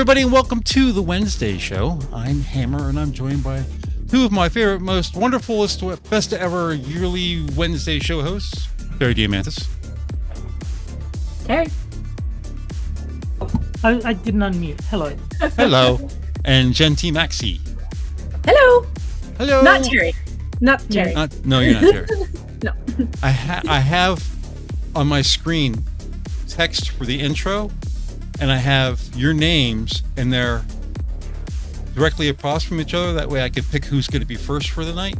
everybody, and welcome to the Wednesday show. I'm Hammer, and I'm joined by two of my favorite, most wonderfulest, best ever yearly Wednesday show hosts, Terry Diamantis. Terry. I didn't unmute. Hello. Hello. And Jen T. Maxey. Hello. Hello. Not Terry. Not Terry. No, you're not Terry. No. I have on my screen text for the intro, and I have your names, and they're directly across from each other. That way I can pick who's going to be first for the night.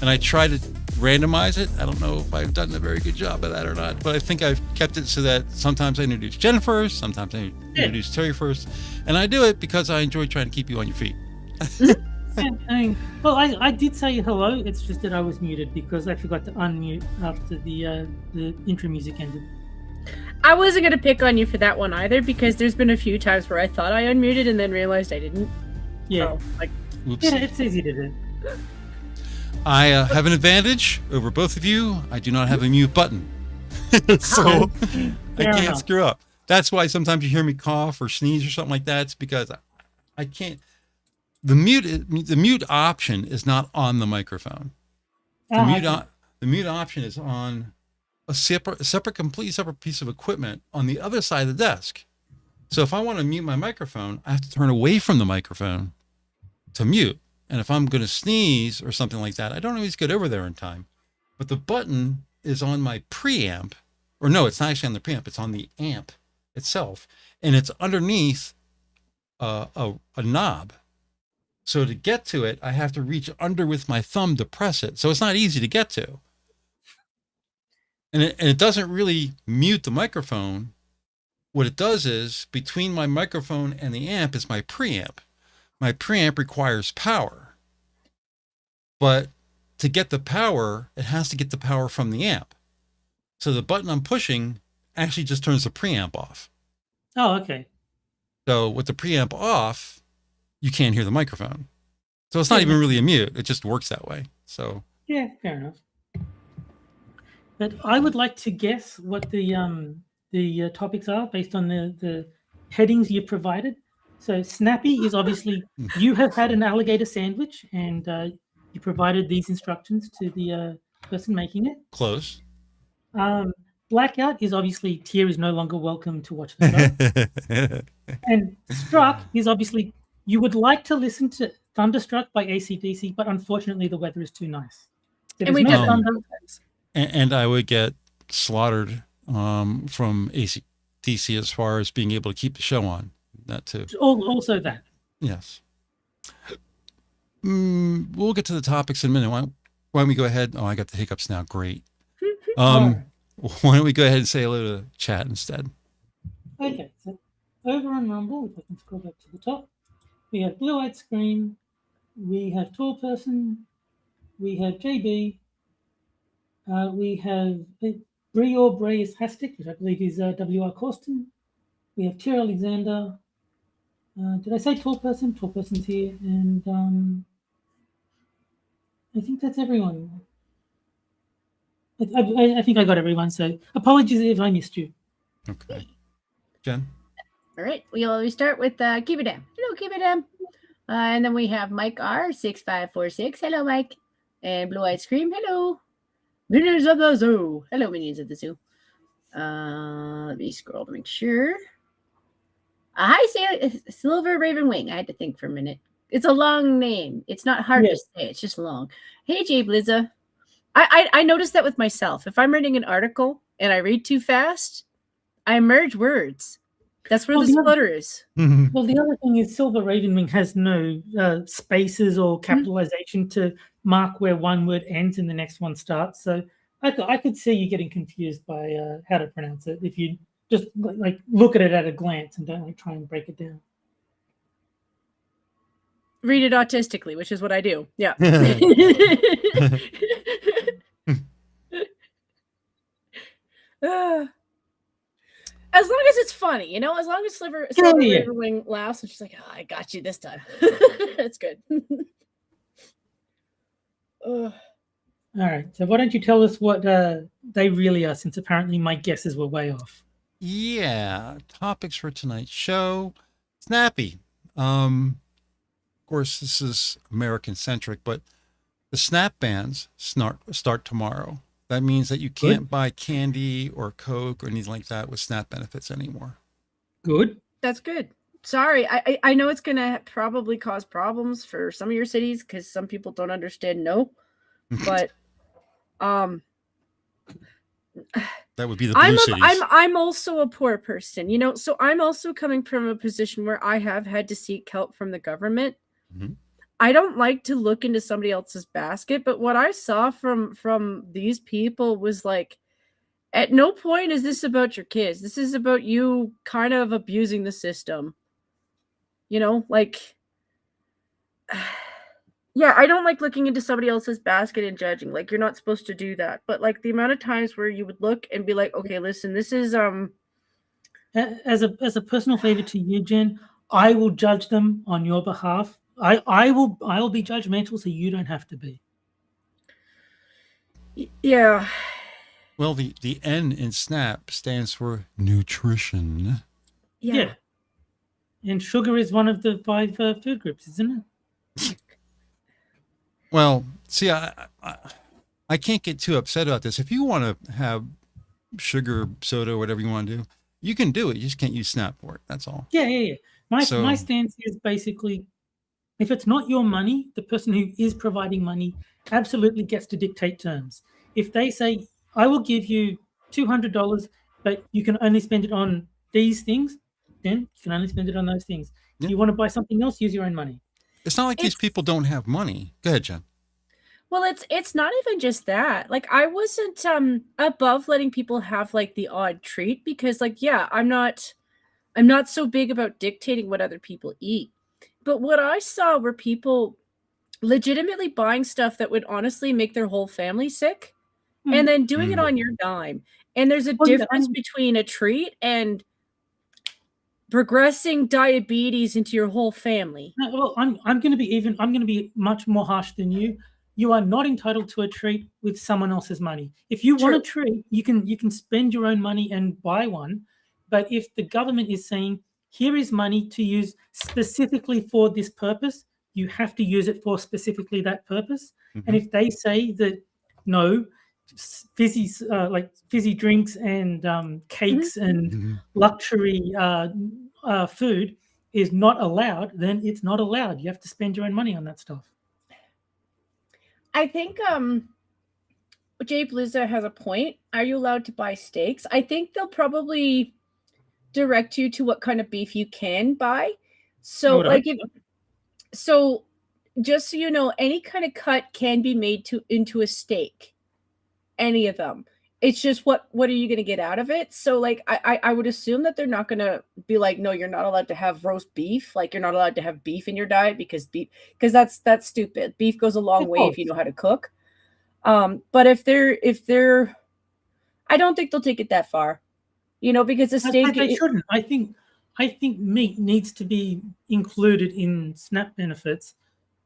And I try to randomize it. I don't know if I've done a very good job of that or not, but I think I've kept it so that sometimes I introduce Jen first, sometimes I introduce Terry first. And I do it because I enjoy trying to keep you on your feet. I did say hello. It's just that I was muted because I forgot to unmute after the intro music ended. I wasn't going to pick on you for that one either, because there's been a few times where I thought I unmuted and then realized I didn't. Yeah. So, Oops. Yeah, it's easy to do. I have an advantage over both of you. I do not have a mute button. So I can't screw up. That's why sometimes you hear me cough or sneeze or something like that. It's because I can't. The mute option is not on the microphone. The mute option is on a completely separate piece of equipment on the other side of the desk. So if I want to mute my microphone, I have to turn away from the microphone to mute. And if I'm going to sneeze or something like that, I don't always get over there in time. But the button is on my preamp, or no, it's not actually on the preamp. It's on the amp itself, and it's underneath a knob. So to get to it, I have to reach under with my thumb to press it. So it's not easy to get to. And it doesn't really mute the microphone. What it does is, between my microphone and the amp is my preamp. My preamp requires power. But to get the power, it has to get the power from the amp. So the button I'm pushing actually just turns the preamp off. Oh, okay. So with the preamp off, you can't hear the microphone. So it's not even really a mute. It just works that way. So yeah, fair enough. But I would like to guess what the topics are based on the headings you've provided. So Snappy is obviously, you have had an alligator sandwich, and you provided these instructions to the person making it. Close. Blackout is obviously TUER is no longer welcome to watch the show. And Struck is obviously, you would like to listen to Thunderstruck by AC/DC, but unfortunately the weather is too nice. And we no don't. And I would get slaughtered from AC/DC as far as being able to keep the show on. That too. Also that. Yes. We'll get to the topics in a minute. Why don't we go ahead? Oh, I got the hiccups now. Great. Why don't we go ahead and say hello to chat instead? Okay, so over on Rumble, if I can scroll back to the top, we have Blue Eyed Scream, we have Tall Person, we have JB, we have Brie or Bray is Hastic, which I believe is WR Corsten. We have Tier Alexander. Did I say Tall Person? Tall Person's here. And I think that's everyone. I think I got everyone, so apologies if I missed you. Okay. Jen? All right. We start with Keep It Damn. Hello, Keep It Damn. And then we have Mike R6546. Hello, Mike. And Blue Eyed Scream. Hello. Minions of the Zoo. Hello, Minions of the Zoo. Let me scroll to make sure. Hi, Silver Raven Wing. I had to think for a minute. It's a long name. It's not hard to say. It's just long. Hey, Jay Blizza. I noticed that with myself. If I'm reading an article and I read too fast, I merge words. That's where the stutter is. Well, the other thing is Silver Raven Wing has no spaces or capitalization to mark where one word ends and the next one starts. So I could see you getting confused by how to pronounce it if you just look at it at a glance and don't try and break it down. Read it autistically, which is what I do. Yeah. As long as it's funny, as long as Silver Wing laughs and she's like, oh, I got you this time. That's good. All right. So why don't you tell us what they really are, since apparently my guesses were way off. Yeah. Topics for tonight's show. Snappy. Of course, this is American centric, but the SNAP bans start tomorrow. That means that you can't buy candy or Coke or anything like that with SNAP benefits anymore. Good. That's good. Sorry, I know it's gonna probably cause problems for some of your cities because some people don't understand but that would be the blue cities. I'm also a poor person, you know, so I'm also coming from a position where I have had to seek help from the government. Mm-hmm. I don't like to look into somebody else's basket, but what I saw from these people was like, at no point is this about your kids. This is about you kind of abusing the system. You know, like, yeah, I don't like looking into somebody else's basket and judging. Like, you're not supposed to do that. But like the amount of times where you would look and be like, okay, listen, this is as a personal favor to you, Jen, I will judge them on your behalf. I will be judgmental so you don't have to be. Yeah. Well, the N in SNAP stands for nutrition. Yeah. And sugar is one of the 5 food groups, isn't it? Well, see, I can't get too upset about this. If you want to have sugar, soda, whatever you want to do, you can do it. You just can't use SNAP for it. That's all. Yeah. My stance is basically, if it's not your money, the person who is providing money absolutely gets to dictate terms. If they say, I will give you $200, but you can only spend it on these things, then you can only spend it on those things. Yeah. If you want to buy something else, use your own money. It's not like these people don't have money. Go ahead, Jen. Well, it's not even just that. Like, I wasn't above letting people have like the odd treat because, like, yeah, I'm not so big about dictating what other people eat. But what I saw were people legitimately buying stuff that would honestly make their whole family sick and then doing it on your dime. And there's a difference between a treat and progressing diabetes into your whole family. Well, I'm going to be much more harsh than you. You are not entitled to a treat with someone else's money. If you want a treat, you can spend your own money and buy one. But if the government is saying, here is money to use specifically for this purpose, you have to use it for specifically that purpose. Mm-hmm. And if they say that, no, fizzy drinks and cakes and luxury food is not allowed, then it's not allowed. You have to spend your own money on that stuff. I think Jay Blizza has a point. Are you allowed to buy steaks? I think they'll probably direct you to what kind of beef you can buy. So so just so you know, any kind of cut can be made into a steak. Any of them. It's just what are you going to get out of it? So like I would assume that they're not going to be like, no, you're not allowed to have roast beef. Like, you're not allowed to have beef in your diet because that's stupid. Beef goes a long way if you know how to cook. But if they're I don't think they'll take it that far. You know, because the steak they shouldn't. I think meat needs to be included in SNAP benefits.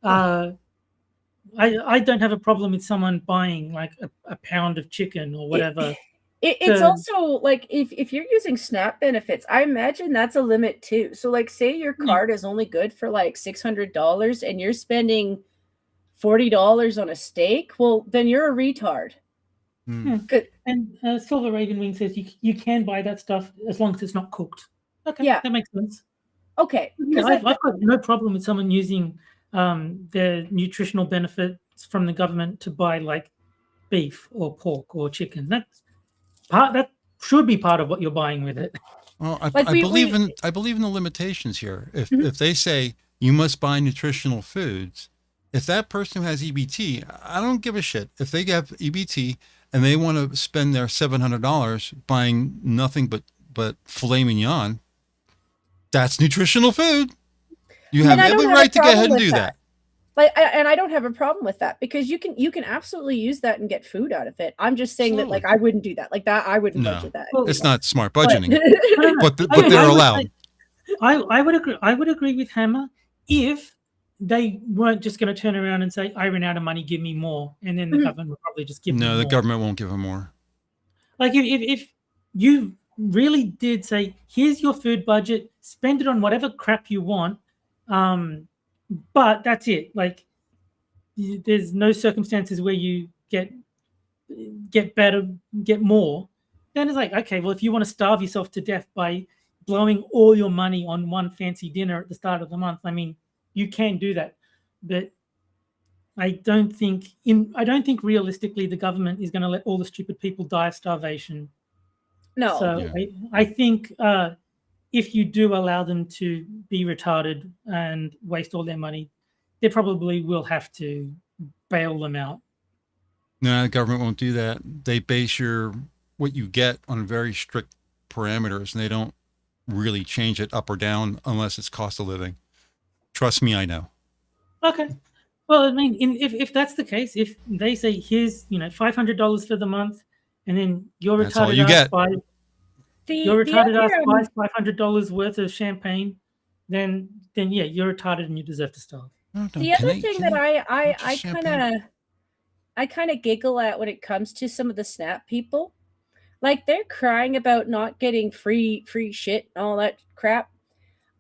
I don't have a problem with someone buying like a pound of chicken or whatever. It's also like if you're using SNAP benefits, I imagine that's a limit too. So like, say your card is only good for like $600 and you're spending $40 on a steak, well, then you're a retard. Good. And Silver Raven Wing says you can buy that stuff as long as it's not cooked. Okay, that makes sense. Okay. I've got no problem with someone using their nutritional benefits from the government to buy like beef or pork or chicken. That should be part of what you're buying with it. Well, I believe in the limitations here. If they say you must buy nutritional foods, if that person who has EBT, I don't give a shit. If they have EBT and they want to spend their $700 buying nothing but filet mignon, that's nutritional food. You have every right to go ahead and do that. And I don't have a problem with that because you can absolutely use that and get food out of it. I'm just saying that like I wouldn't do that. Like that I wouldn't budget that. It's not smart budgeting, but they're allowed. I would agree with Hammer if they weren't just going to turn around and say, I ran out of money, give me more. And then the government would probably just give them more. No, the government won't give them more. Like if you really did say, here's your food budget, spend it on whatever crap you want, but that's it. Like, there's no circumstances where you get better, get more. Then it's like, okay, well, if you want to starve yourself to death by blowing all your money on one fancy dinner at the start of the month, I mean, you can do that, but I don't think realistically the government is going to let all the stupid people die of starvation. No. So Yeah. I think if you do allow them to be retarded and waste all their money, they probably will have to bail them out. No, the government won't do that. They base what you get on very strict parameters, and they don't really change it up or down unless it's cost of living. Trust me, I know. Okay. Well, I mean, if that's the case, if they say, here's, $500 for the month, and then your That's all retarded you get. buys $500 worth of champagne, then yeah, you're retarded and you deserve to starve. The other thing that I kind of giggle at when it comes to some of the Snap people, like they're crying about not getting free shit and all that crap.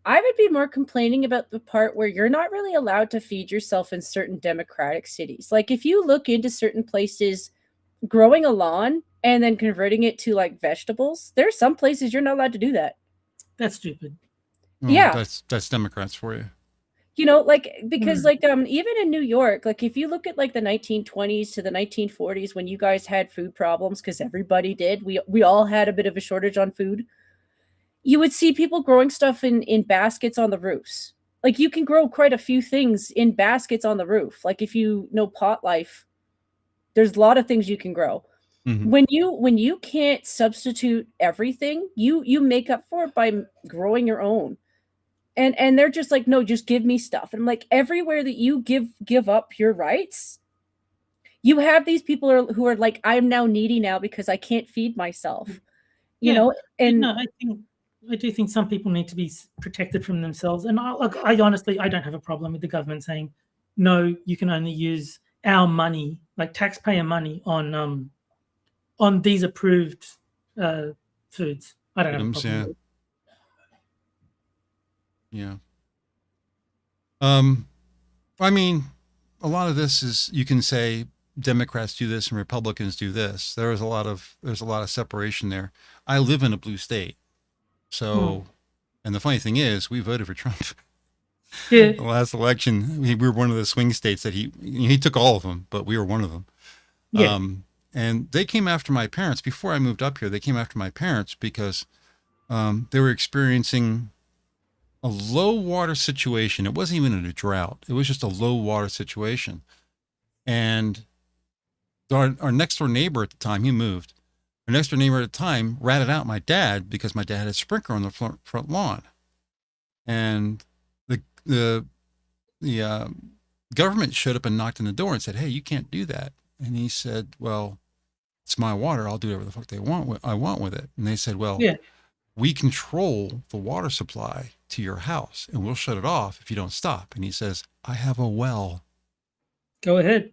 I would be more complaining about the part where you're not really allowed to feed yourself in certain democratic cities. Like if you look into certain places growing a lawn and then converting it to like vegetables, there are some places you're not allowed to do that. That's stupid. Well, yeah. That's Democrats for you. Like, because like even in New York, like if you look at like the 1920s to the 1940s when you guys had food problems, because everybody did, we all had a bit of a shortage on food, you would see people growing stuff in baskets on the roofs. Like you can grow quite a few things in baskets on the roof. Like if you know pot life, there's a lot of things you can grow. Mm-hmm. When you can't substitute everything, you make up for it by growing your own. And they're just like, no, just give me stuff. And I'm like, everywhere that you give up your rights, you have these people who are like, I'm now needy now because I can't feed myself. You know, and no, I do think some people need to be protected from themselves. And I honestly, I don't have a problem with the government saying, no, you can only use our money, like taxpayer money, on these approved foods. I don't have a problem with it. Yeah. I mean, a lot of this is, you can say Democrats do this and Republicans do this. There's a lot of separation there. I live in a blue state. So, and the funny thing is, we voted for Trump. Yeah. The last election, we were one of the swing states that he took all of them, but we were one of them. Yeah. And they came after my parents before I moved up here. They came after my parents because they were experiencing a low water situation. It wasn't even in a drought. It was just a low water situation. And our next door neighbor at the time, he moved. Our next door neighbor at the time ratted out my dad because my dad had a sprinkler on the front lawn. And the government showed up and knocked on the door and said, hey, you can't do that. And he said, well, it's my water. I'll do whatever the fuck I want with it. And they said, well, we control the water supply to your house and we'll shut it off if you don't stop. And he says, I have a well. Go ahead.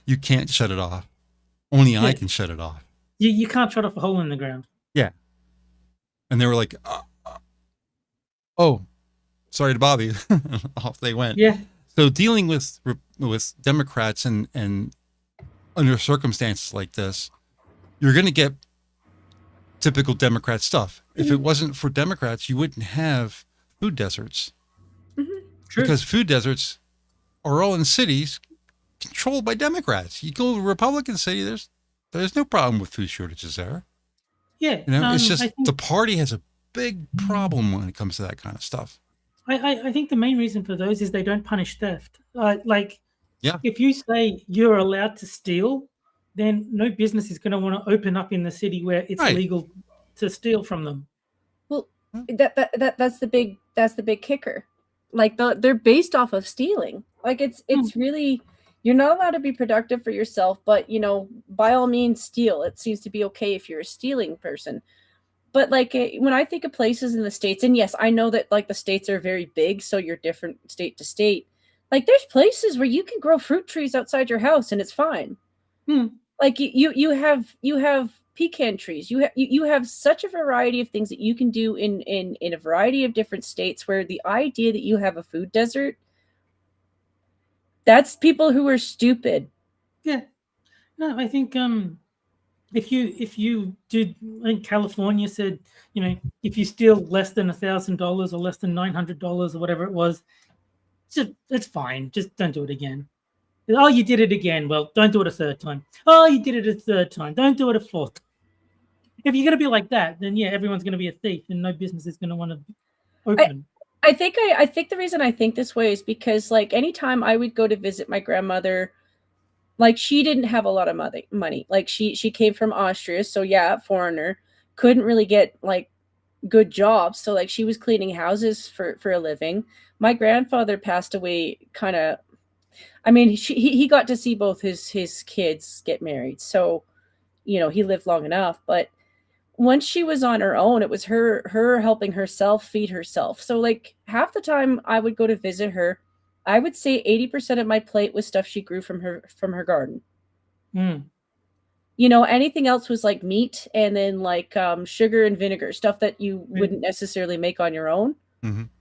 You can't shut it off. Only I can shut it off. You can't shut off a hole in the ground. Yeah. And they were like, oh, sorry to bother you. Off they went. Yeah. So dealing with Democrats and under circumstances like this, you're going to get typical Democrat stuff. If it wasn't for Democrats, you wouldn't have food deserts. Mm-hmm. True. Because food deserts are all in cities controlled by Democrats. You go to a Republican city, there's no problem with food shortages there. Yeah. It's just the party has a big problem when it comes to that kind of stuff. I think the main reason for those is they don't punish theft. Yeah. If you say you're allowed to steal, then no business is going to want to open up in the city where it's legal to steal from them. Well, that's the big kicker. Like they're based off of stealing. Like it's really, you're not allowed to be productive for yourself, but by all means steal. It seems to be okay if you're a stealing person. But like when I think of places in the States, and yes, I know that like the states are very big, so you're different state to state. Like there's places where you can grow fruit trees outside your house and it's fine. Like you have pecan trees. You have such a variety of things that you can do in a variety of different states, where the idea that you have a food desert, that's people who are stupid. Yeah. No, I think if you did, like California said, you know, if you steal less than $1,000 or less than $900 or whatever it was, just it's fine. Just don't do it again. Oh, you did it again. Well, don't do it a third time. Oh, you did it a third time. Don't do it a fourth. If you're going to be like that, then yeah, everyone's going to be a thief, and no business is going to want to open. I think the reason I think this way is because, like, anytime I would go to visit my grandmother, like, she didn't have a lot of money. Like, she came from Austria, so yeah, foreigner, couldn't really get like good jobs, so like she was cleaning houses for a living. My grandfather passed away kind of, I mean, he got to see both his kids get married, so you know, he lived long enough. But once she was on her own, it was her helping herself feed herself. So like half the time I would go to visit her, I would say 80% of my plate was stuff she grew from her garden. You know, anything else was like meat, and then like sugar and vinegar, stuff that you wouldn't necessarily make on your own.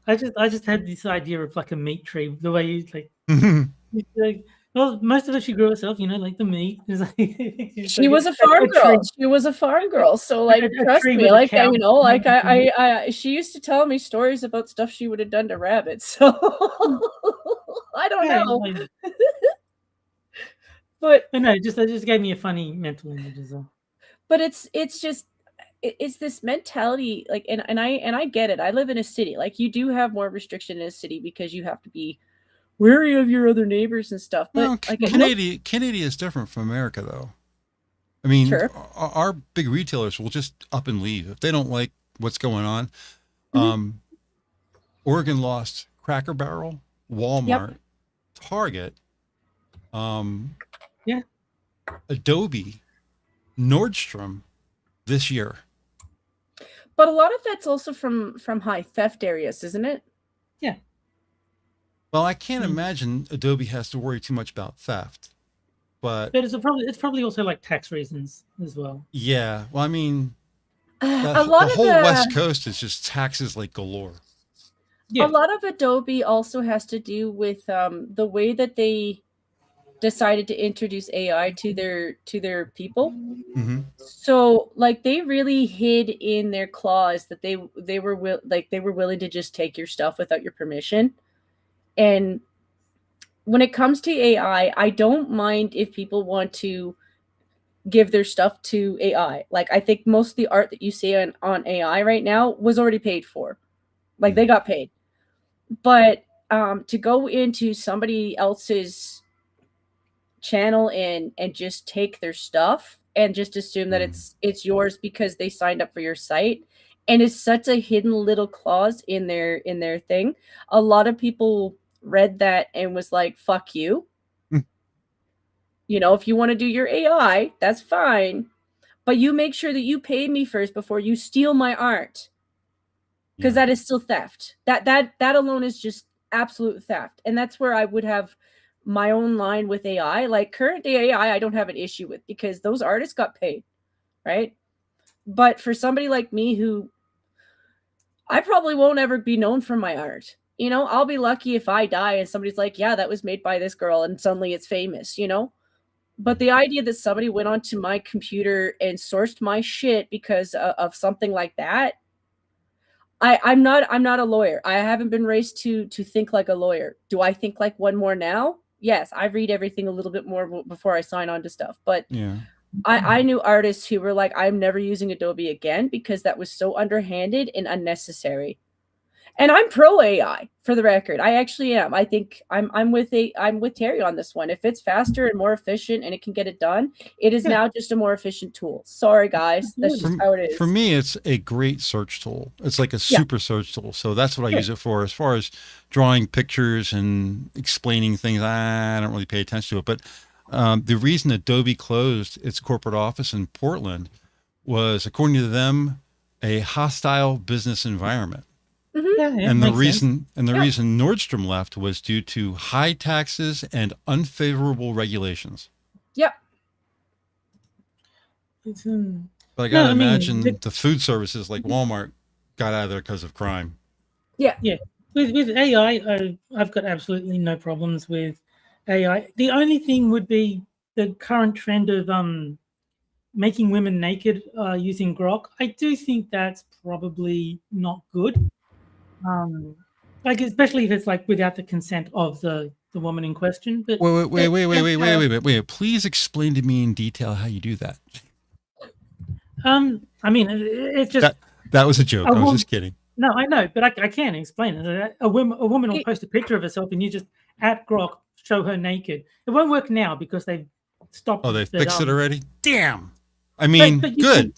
I just had this idea of like a meat tree, the way you like, well, most of it she grew herself, you know, like the meat. She was a farm girl. She was a farm girl. So like, trust me, like, you know, like I she used to tell me stories about stuff she would have done to rabbits. So I don't know. But no, it just gave me a funny mental image as well. But it's this mentality, like, and I get it. I live in a city. Like, you do have more restriction in a city because you have to be wary of your other neighbors and stuff. But well, like, Canada is different from America, though. I mean, sure. our big retailers will just up and leave if they don't like what's going on. Oregon lost Cracker Barrel, Walmart, Target, Adobe, Nordstrom this year. But a lot of that's also from high theft areas, isn't it? Yeah. Well, I can't imagine Adobe has to worry too much about theft, but it's probably also like tax reasons as well. Yeah. Well, I mean, the whole West Coast is just taxes like galore. Yeah. A lot of Adobe also has to do with the way that they decided to introduce AI to their people. So like, they really hid in their clause that they were willing to just take your stuff without your permission. And when it comes to AI, I don't mind if people want to give their stuff to AI. Like, I think most of the art that you see on AI right now was already paid for. Like, they got paid. But to go into somebody else's channel and just take their stuff and just assume that it's yours because they signed up for your site, and it's such a hidden little clause in their thing. A lot of people read that and was like, fuck you. You know, if you want to do your AI, that's fine, but you make sure that you pay me first before you steal my art, because that is still theft. That alone is just absolute theft. And that's where I would have my own line with AI. Like, current day AI, I don't have an issue with, because those artists got paid, right? But for somebody like me, who I probably won't ever be known for my art, you know, I'll be lucky if I die and somebody's like, yeah, that was made by this girl, and suddenly it's famous, you know? But the idea that somebody went onto my computer and sourced my shit because of something like that, I'm not a lawyer. I haven't been raised to think like a lawyer. Do I think like one more now? Yes, I read everything a little bit more before I sign on to stuff. But yeah, I knew artists who were like, I'm never using Adobe again because that was so underhanded and unnecessary. And I'm pro AI, for the record. I actually am. I think I'm with Terry on this one. If it's faster and more efficient and it can get it done, it is now just a more efficient tool. Sorry, guys. That's just how it is. For me, it's a great search tool. It's like a super search tool. So that's what I use it for. As far as drawing pictures and explaining things, I don't really pay attention to it. But the reason Adobe closed its corporate office in Portland was, according to them, a hostile business environment. And the reason Nordstrom left was due to high taxes and unfavorable regulations. Yep. But I gotta No, I mean, imagine the food services like Walmart got out of there because of crime. Yeah. With AI, I've got absolutely no problems with AI. The only thing would be the current trend of making women naked using Grok. I do think that's probably not good. Like especially if it's like without the consent of the woman in question. But Wait. Please explain to me in detail how you do that. I mean, it's just that was a joke. I was just kidding. No, I know, but I can explain it. A woman will post a picture of herself, and you just at Grok show her naked. It won't work now because they've stopped. Oh, they fixed it already. Damn. I mean, but good.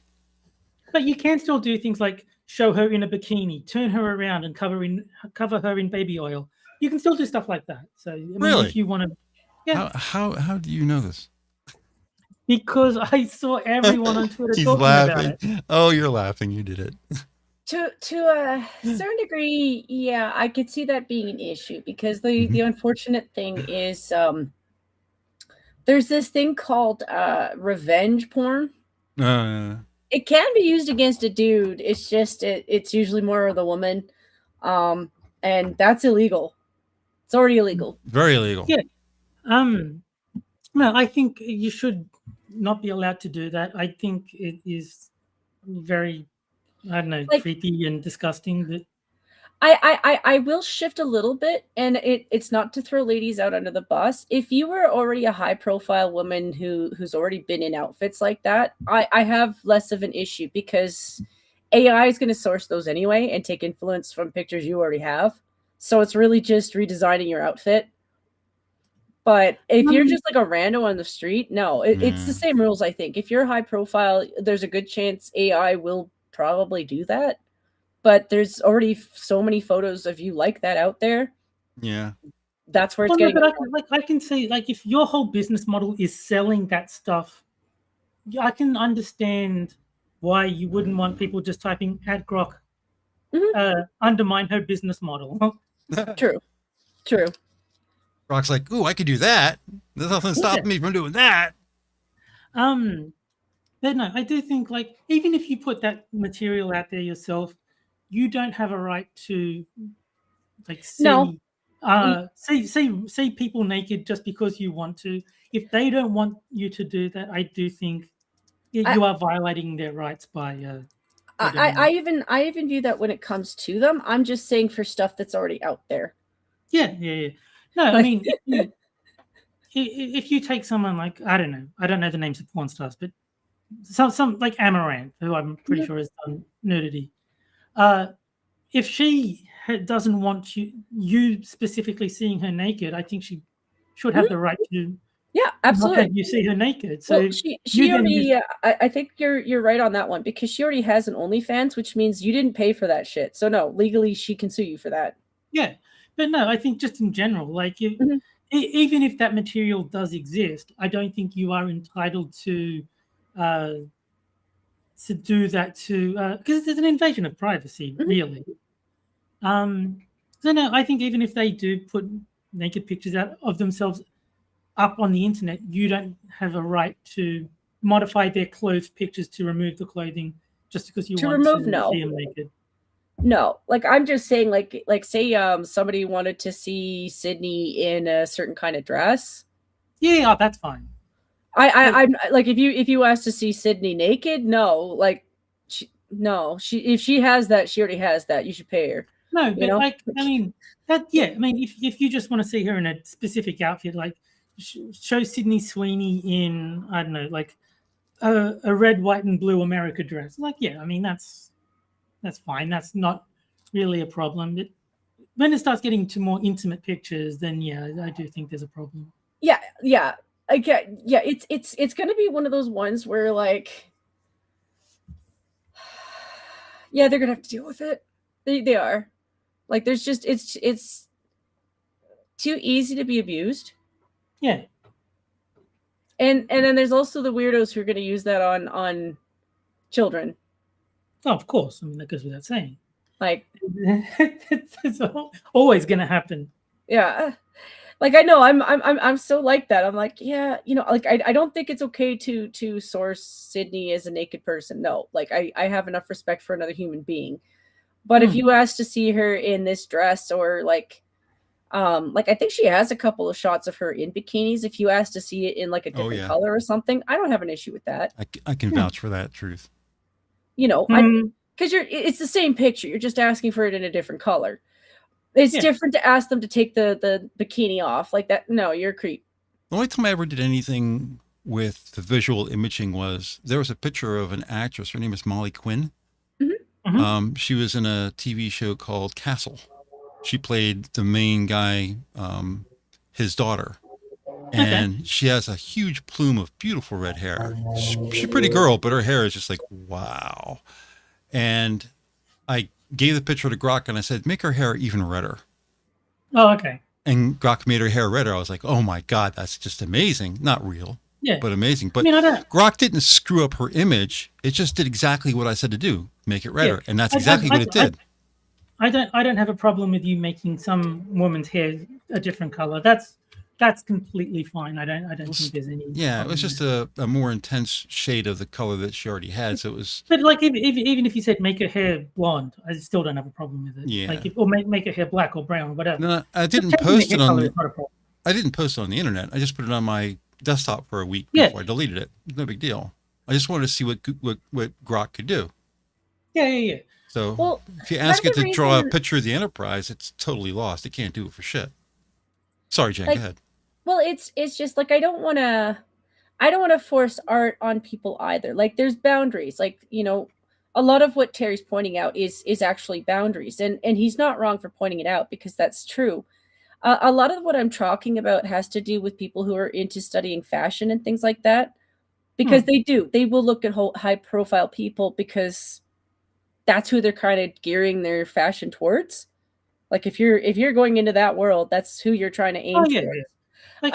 But you can still do things like show her in a bikini, turn her around, and cover her in baby oil. You can still do stuff like that. So I mean, really, if you want to, yeah. How do you know this? Because I saw everyone on Twitter He's talking laughing. about it. Oh, you're laughing. You did it. To a certain degree, yeah, I could see that being an issue because the unfortunate thing is there's this thing called revenge porn. It can be used against a dude. It's just it's usually more of the woman, and that's illegal. It's already illegal. Very illegal. Yeah. No, I think you should not be allowed to do that. I think it is very, I don't know, like, creepy and disgusting. That I will shift a little bit, and it's not to throw ladies out under the bus. If you were already a high profile woman who's already been in outfits like that, I have less of an issue because AI is going to source those anyway and take influence from pictures you already have. So it's really just redesigning your outfit. But if you're just like a rando on the street, no, it's the same rules, I think. If you're high profile, there's a good chance AI will probably do that. But there's already so many photos of you like that out there. Yeah. That's where it's getting. No, but I can say, like, if your whole business model is selling that stuff, I can understand why you wouldn't want people just typing at Grok, undermine her business model. True. Grok's like, ooh, I could do that. There's nothing stopping me from doing that. But no, I do think, like, even if you put that material out there yourself, you don't have a right to, like, see people naked just because you want to. If they don't want you to do that, I do think you are violating their rights by. I even view that when it comes to them. I'm just saying for stuff that's already out there. Yeah. No, I mean, if you take someone like, I don't know the names of porn stars, but some like Amaranth, who I'm pretty sure has done nudity. If she doesn't want you specifically seeing her naked, I think she should have the right to. Yeah, absolutely. Not have you see her naked. So well, she already. I think you're right on that one because she already has an OnlyFans, which means you didn't pay for that shit. So no, legally she can sue you for that. Yeah, but no, I think just in general, like even if that material does exist, I don't think you are entitled to do that because it's an invasion of privacy, really. So no, I think even if they do put naked pictures out of themselves up on the internet, you don't have a right to modify their clothed pictures to remove the clothing just because you want to see them naked. No, like I'm just saying, like say somebody wanted to see Sydney in a certain kind of dress. Yeah, that's fine. I'm like if you asked to see Sydney naked, no, like if she has that, she already has that. You should pay her. No, but like I mean if you just want to see her in a specific outfit, like show Sydney Sweeney in, I don't know, like a red, white, and blue America dress. Like, yeah, I mean that's fine. That's not really a problem. But when it starts getting to more intimate pictures, then yeah, I do think there's a problem. Yeah. It's gonna be one of those ones where like, yeah, they're gonna have to deal with it. They are. Like, there's just it's too easy to be abused. Yeah. And then there's also the weirdos who are going to use that on children. Oh, of course. I mean, that goes without saying. Like, it's always going to happen. Yeah. Like, I know I'm so like that. I'm like, yeah, you know, like I don't think it's okay to source Sydney as a naked person. No, like I have enough respect for another human being. But if you ask to see her in this dress or like I think she has a couple of shots of her in bikinis. If you ask to see it in like a different color or something, I don't have an issue with that. I can vouch for that, Truth. You know, because it's the same picture. You're just asking for it in a different color. It's different to ask them to take the bikini off like that. No, you're a creep. The only time I ever did anything with the visual imaging was there was a picture of an actress. Her name is Molly Quinn. She was in a TV show called Castle. She played the main guy, his daughter. And she has a huge plume of beautiful red hair. She's a pretty girl, but her hair is just like, wow. And I gave the picture to Grok and I said, make her hair even redder. Oh, okay. And Grok made her hair redder. I was like, oh my God, that's just amazing. Not real, but amazing. But Grok didn't screw up her image. It just did exactly what I said to do, make it redder. And that's exactly what it did. I don't have a problem with you making some woman's hair a different color. That's completely fine. I don't think there's any. Yeah, it was just a more intense shade of the color that she already had. So it was. But like, even if you said make her hair blonde, I still don't have a problem with it. Yeah. Like, or make her hair black or brown or whatever. No, I didn't post it on. I didn't post it on the internet. I just put it on my desktop for a week before I deleted it. No big deal. I just wanted to see what Grok could do. Yeah. So if you ask it to draw a picture of the Enterprise, it's totally lost. It can't do it for shit. Sorry, Jen, go ahead. Well, it's just like I don't want to force art on people either. Like there's boundaries. Like, you know, a lot of what Terry's pointing out is actually boundaries, and he's not wrong for pointing it out because that's true. A lot of what I'm talking about has to do with people who are into studying fashion and things like that, because they will look at high profile people because that's who they're kind of gearing their fashion towards. Like if you're going into that world, that's who you're trying to aim towards. Yeah. Like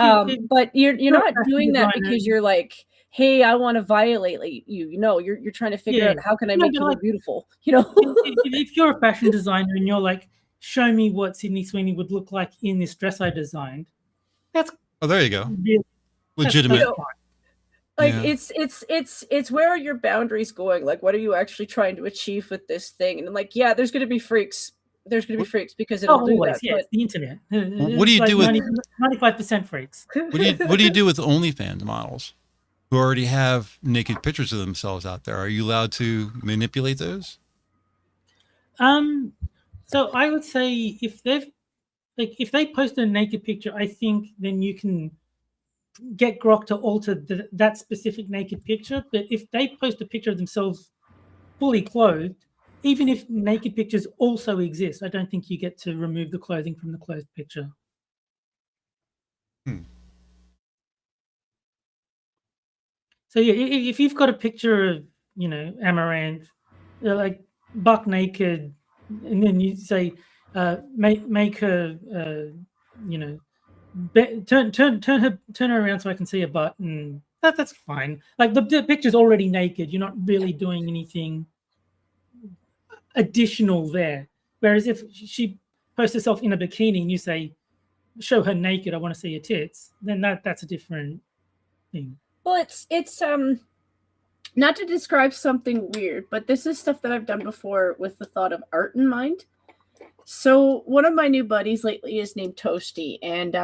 but you're not doing that because you're like, hey, I want to violate you. No, you're trying to figure out how can I make you look beautiful. You know, if you're a fashion designer and you're like, show me what Sydney Sweeney would look like in this dress I designed. That's there you go. Legitimate. You know, like it's where are your boundaries going? Like, what are you actually trying to achieve with this thing? And I'm like, yeah, there's going to be freaks. There's going to be freaks because it'll do that. Yeah, it's the internet. What do you do with 95% freaks? What do you do with OnlyFans models who already have naked pictures of themselves out there? Are you allowed to manipulate those? So I would say if they post a naked picture, I think then you can get Grok to alter that specific naked picture. But if they post a picture of themselves fully clothed, even if naked pictures also exist, I don't think you get to remove the clothing from the clothed picture. So yeah, if you've got a picture of, you know, Amaranth, like buck naked, and then you say, make her, you know, turn her around so I can see a butt, and that's fine. Like the picture's already naked. You're not really doing anything additional there. Whereas if she posts herself in a bikini and you say, show her naked, I want to see her tits, then that's a different thing. Well, it's not to describe something weird, but this is stuff that I've done before with the thought of art in mind. So one of my new buddies lately is named Toasty, and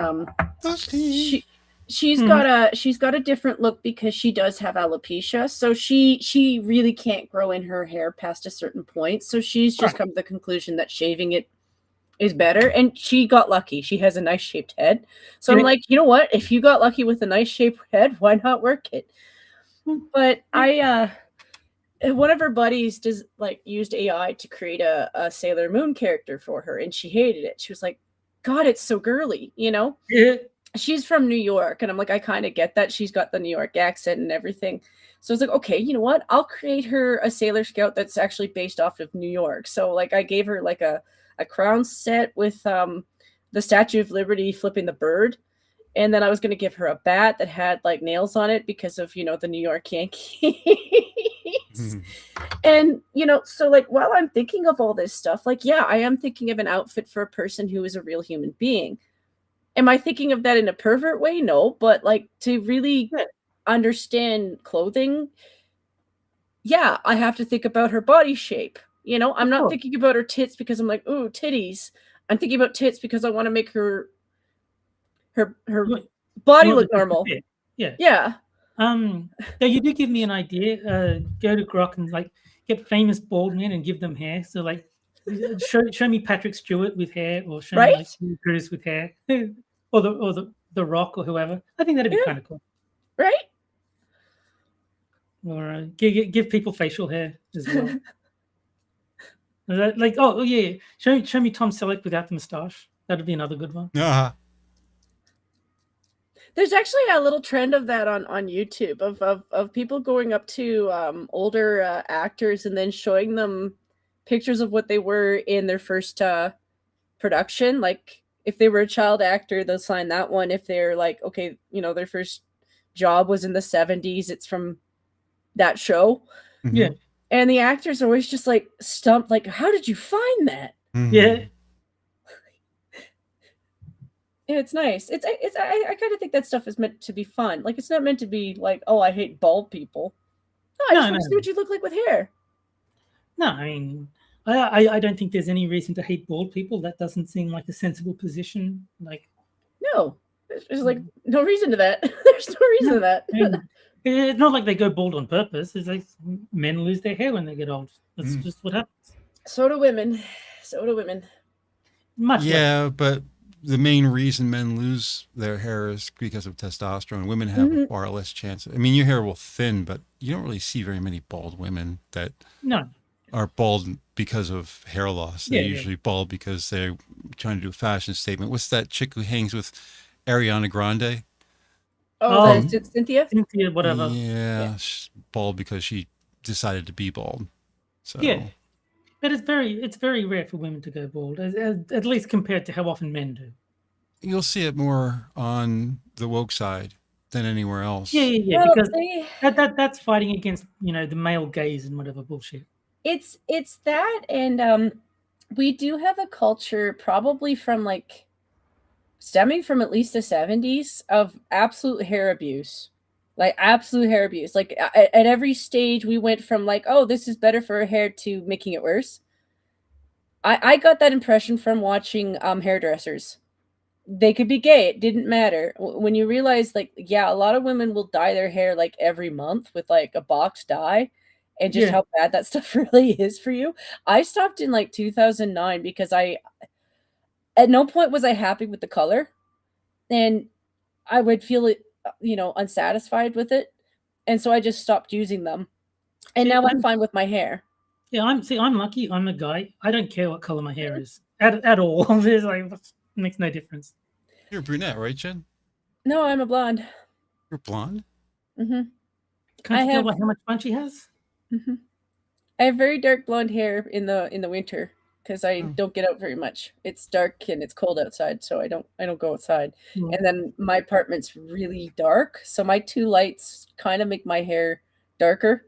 she's got a different look because she does have alopecia. So she really can't grow in her hair past a certain point. So she's just come to the conclusion that shaving it is better, and she got lucky. She has a nice shaped head. So I'm like, you know what? If you got lucky with a nice shaped head, why not work it? But one of her buddies used AI to create a Sailor Moon character for her, and she hated it. She was like, God, it's so girly, you know? Yeah. She's from New York, and I'm like, I kind of get that. She's got the New York accent and everything. So it's like, okay, you know what? I'll create her a Sailor Scout that's actually based off of New York. So like I gave her like a crown set with the Statue of Liberty flipping the bird. And then I was going to give her a bat that had like nails on it because of, you know, the New York Yankees. And, you know, so like while I'm thinking of all this stuff, like, yeah, I am thinking of an outfit for a person who is a real human being. Am I thinking of that in a pervert way? No, but like to really understand clothing, yeah, I have to think about her body shape. You know, I'm not thinking about her tits because I'm like, ooh, titties. I'm thinking about tits because I want to make her body look normal. Yeah. Yeah. So you do give me an idea. Go to Grok and like get famous bald men and give them hair. So like show me Patrick Stewart with hair, or show me like Cruz with hair, or the Rock or whoever. I think that'd be kind of cool. Right? Or give people facial hair as well. Like, oh yeah, show me Tom Selleck without the moustache. That'd be another good one. There's actually a little trend of that on YouTube of people going up to older actors and then showing them pictures of what they were in their first production. Like if they were a child actor, they'll sign that one. If they're like, okay, you know, their first job was in the 70s, it's from that show. Yeah. And the actors are always just like stumped, like, how did you find that? Yeah. It's nice. I kind of think that stuff is meant to be fun. Like, it's not meant to be like, oh, I hate bald people. No, I just want to see what you look like with hair. No, I mean, I don't think there's any reason to hate bald people. That doesn't seem like a sensible position. Like, no, there's like no reason to that. There's no reason to that. It's not like they go bald on purpose. It's like men lose their hair when they get old. That's just what happens. So do women. So do women. Much yeah, but the main reason men lose their hair is because of testosterone. Women have a far less chance. I mean, your hair will thin, but you don't really see very many bald women that are bald because of hair loss. They're usually bald because they're trying to do a fashion statement. What's that chick who hangs with Ariana Grande? Oh, Cynthia? Cynthia, whatever. Yeah, she's bald because she decided to be bald. So yeah, but it's very rare for women to go bald, at least compared to how often men do. You'll see it more on the woke side than anywhere else. Yeah, well, because that's fighting against, you know, the male gaze and whatever bullshit. It's that, and we do have a culture probably from like stemming from at least the 70s of absolute hair abuse. Like absolute hair abuse. Like at every stage we went from like, oh, this is better for her hair to making it worse. I got that impression from watching hairdressers. They could be gay. It didn't matter. When you realize like, yeah, a lot of women will dye their hair like every month with like a box dye, and just how bad that stuff really is for you. I stopped in like 2009 because at no point was I happy with the color, and I would feel it, you know, unsatisfied with it. And so I just stopped using them. And now I'm fine with my hair. Yeah, I'm lucky. I'm a guy. I don't care what color my hair is at all. It's like, it makes no difference. You're a brunette, right, Jen? No, I'm a blonde. You're blonde? Mm-hmm. Can't you tell how much fun she has? Mm-hmm. I have very dark blonde hair in the winter because I don't get out very much. It's dark and it's cold outside, so I don't go outside. And then my apartment's really dark, so my two lights kind of make my hair darker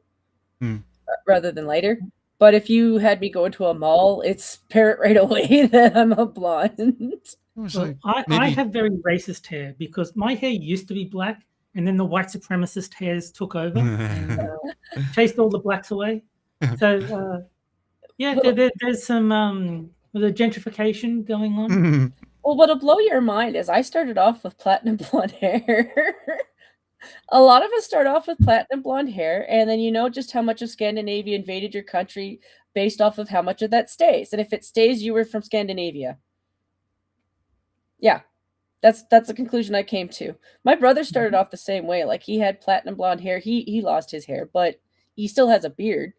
rather than lighter. But if you had me go into a mall, it's apparent right away that I'm a blonde. Well, I have very racist hair because my hair used to be black, and then the white supremacist hairs took over and chased all the blacks away. So yeah, there's some the gentrification going on. Well, what'll blow your mind is I started off with platinum blonde hair. A lot of us start off with platinum blonde hair, and then you know just how much of Scandinavia invaded your country based off of how much of that stays. And if it stays, you were from Scandinavia. Yeah, that's the conclusion I came to. My brother started off the same way. Like he had platinum blonde hair. He lost his hair, but he still has a beard.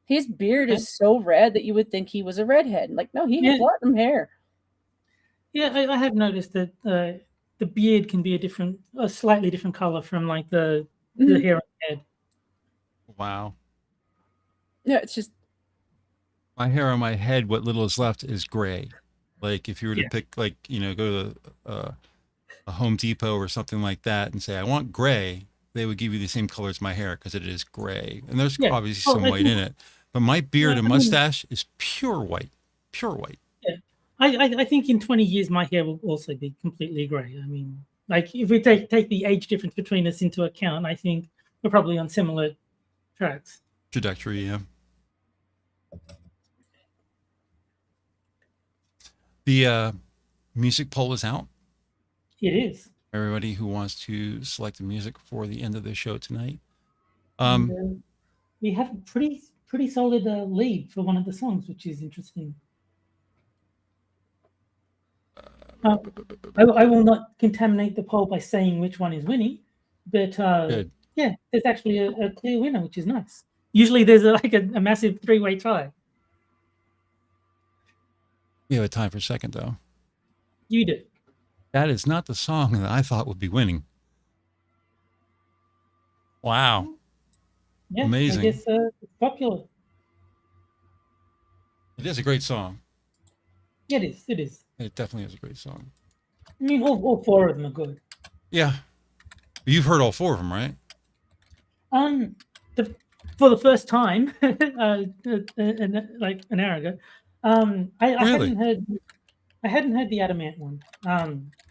His beard is so red that you would think he was a redhead. Like, no, he had platinum hair. Yeah, I have noticed that the beard can be a slightly different color from like the hair on the head. Wow. Yeah, it's just my hair on my head. What little is left is gray. Like if you were to pick, like, you know, go to a Home Depot or something like that and say, I want gray, they would give you the same color as my hair because it is gray. And there's obviously some white in it. But my beard and mustache is pure white. Pure white. Yeah. I think in 20 years my hair will also be completely grey. I mean, like if we take the age difference between us into account, I think we're probably on similar tracks. Trajectory, yeah. The music poll is out. It is. Everybody who wants to select the music for the end of the show tonight. We have a pretty solid lead for one of the songs, which is interesting. I will not contaminate the poll by saying which one is winning, but yeah, there's actually a clear winner, which is nice. Usually there's a massive three-way tie. We have a tie for second, though. You do. That is not the song that I thought would be winning. Wow. Yeah, amazing. I guess it's popular. It is a great song. It is. It is. It definitely is a great song. I mean, all four of them are good. Yeah. You've heard all four of them, right? For the first time, like an hour ago, I hadn't heard the Adamant one.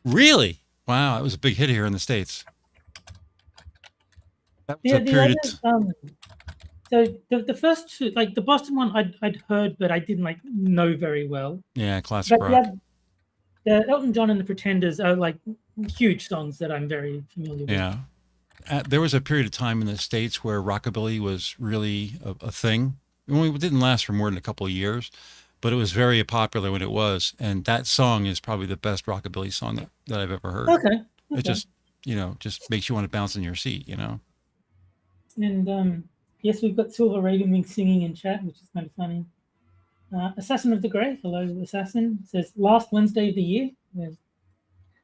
Really? Wow, that was a big hit here in the States. That was a period. So the first two, like the Boston one, I'd heard, but I didn't know very well. Yeah, classic rock. The Elton John and the Pretenders are like huge songs that I'm very familiar with. Yeah. There was a period of time in the States where rockabilly was really a thing. It didn't last for more than a couple of years, but it was very popular when it was. And that song is probably the best rockabilly song that I've ever heard. Okay. It just makes you want to bounce in your seat, And yes, we've got Silver Raven Wing singing in chat, which is kind of funny. Assassin of the Grey, hello, Assassin, says last Wednesday of the year.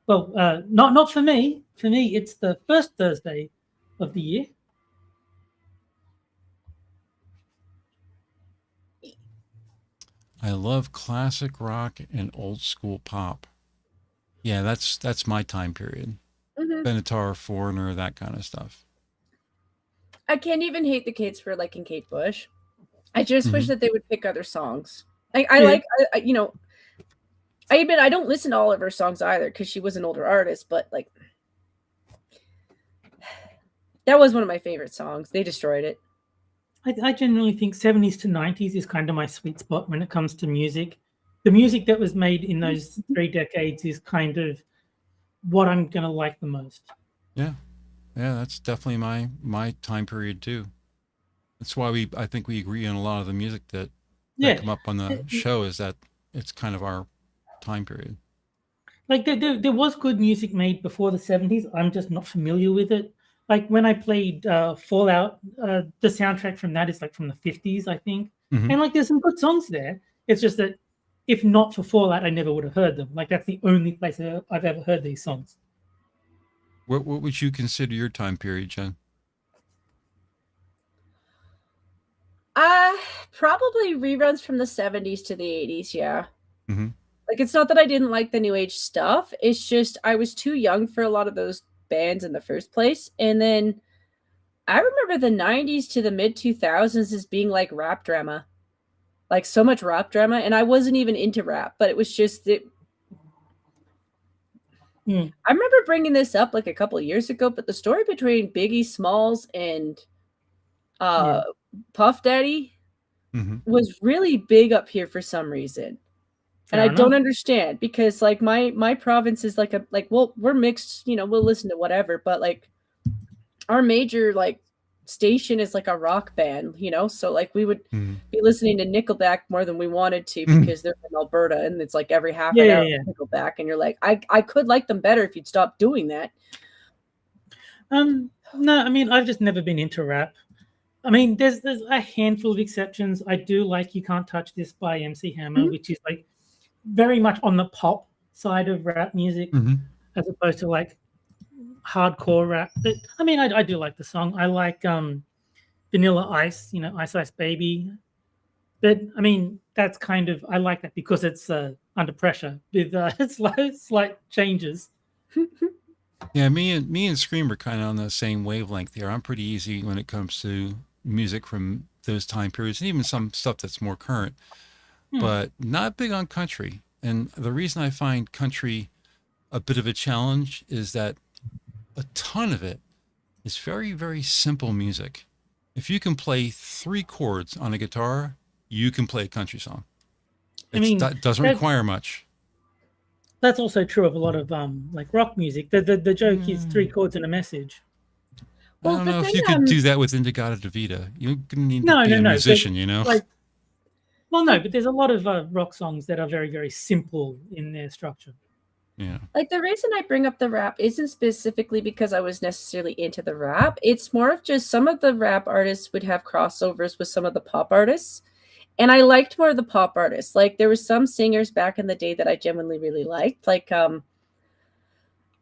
Well, not for me. For me, it's the first Thursday of the year. I love classic rock and old school pop. Yeah, that's my time period. Benatar, Foreigner, that kind of stuff. I can't even hate the kids for liking Kate Bush. I just wish that they would pick other songs. I admit I don't listen to all of her songs either because she was an older artist, but that was one of my favorite songs. They destroyed it. I generally think 70s to 90s is kind of my sweet spot when it comes to music. The music that was made in those 3 decades is kind of what I'm going to like the most. Yeah. Yeah, that's definitely my time period too. That's why I think we agree on a lot of the music that come up on the show, is that it's kind of our time period. Like there was good music made before the 70s. I'm just not familiar with it. Like when I played Fallout, the soundtrack from that is from the 50s, I think. And there's some good songs there. It's just that if not for Fallout, I never would have heard them. That's the only place I've ever heard these songs. What would you consider your time period, Jen? Probably reruns from the 70s to the 80s, yeah. It's not that I didn't like the new age stuff. It's just I was too young for a lot of those bands in the first place. And then I remember the 90s to the mid 2000s as being like rap drama. So much rap drama. And I wasn't even into rap, but it was just that. I remember bringing this up a couple of years ago, but the story between Biggie Smalls and Puff Daddy was really big up here for some reason. And I don't understand because my province is we're mixed, we'll listen to whatever, but our major station is a rock band, so we would be listening to Nickelback more than we wanted to because they're from Alberta and it's every half an hour Nickelback, and you're I could like them better if you'd stop doing that. No, I mean I've just never been into rap. I mean there's a handful of exceptions. I do like You Can't Touch This by MC Hammer, which is very much on the pop side of rap music as opposed to hardcore rap. But I mean I do like the song. I like Vanilla Ice, Ice Ice Baby. But I mean that's kind of, I like that because it's under pressure with slight changes. Yeah, me and Scream are kind of on the same wavelength here. I'm pretty easy when it comes to music from those time periods and even some stuff that's more current. But not big on country. And the reason I find country a bit of a challenge is that a ton of it is very, very simple music. If you can play 3 chords on a guitar, you can play a country song. That doesn't require much. That's also true of a lot of like rock music. The joke is 3 chords and a message. Well, I don't know if you could do that with Indigata Devita. You're going to need to be a musician, you know? Like, well, no, but there's a lot of rock songs that are very, very simple in their structure. Yeah. Like the reason I bring up the rap isn't specifically because I was necessarily into the rap. It's more of just some of the rap artists would have crossovers with some of the pop artists. And I liked more of the pop artists. Like there were some singers back in the day that I genuinely really liked. Like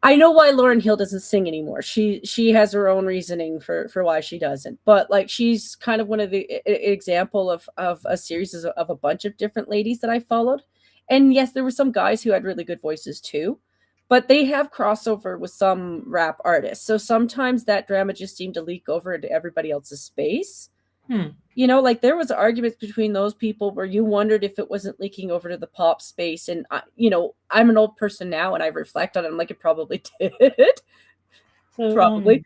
I know why Lauryn Hill doesn't sing anymore. She has her own reasoning for why she doesn't. But like she's kind of one of the example of a series of a bunch of different ladies that I followed. And yes, there were some guys who had really good voices too, but they have crossover with some rap artists. So sometimes that drama just seemed to leak over into everybody else's space. You know, like there was arguments between those people where you wondered if it wasn't leaking over to the pop space. And, you know, I'm an old person now and I reflect on it. I'm like, it probably did. So, probably.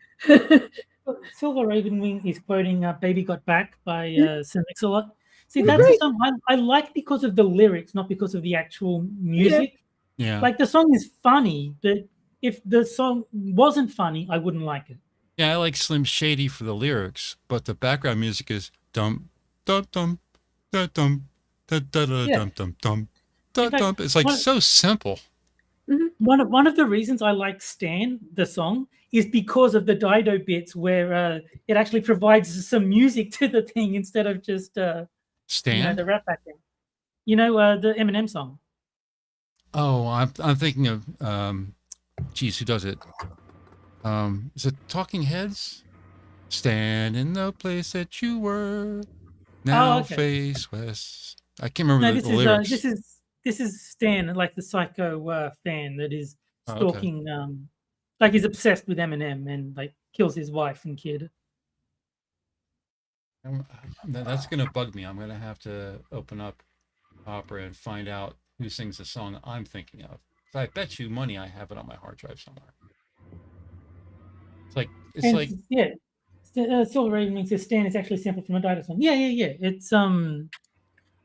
Silver Raven Wing is quoting Baby Got Back by Mix a lot. See, that's a song I like because of the lyrics, not because of the actual music. Yeah. Like the song is funny, but if the song wasn't funny, I wouldn't like it. Yeah, I like Slim Shady for the lyrics, but the background music is dum dum dum dum dum dum dum dum dum dum. It's like so simple. One of the reasons I like Stan, the song, is because of the Dido bits where it actually provides some music to the thing instead of just Stan? You know, the rap background. You know, the Eminem song. Oh, I'm thinking of geez, who does it? Is it Talking Heads? Stand in the place that you were. Now face west. I can't remember the lyrics. This is Stan, like the psycho fan that is stalking, like he's obsessed with Eminem and like kills his wife and kid. That's gonna bug me. I'm gonna have to open up Opera and find out who sings the song I'm thinking of. So I bet you money I have it on my hard drive somewhere. Silver Raven means to Stan is actually sampled from a Dido song. Yeah. It's it's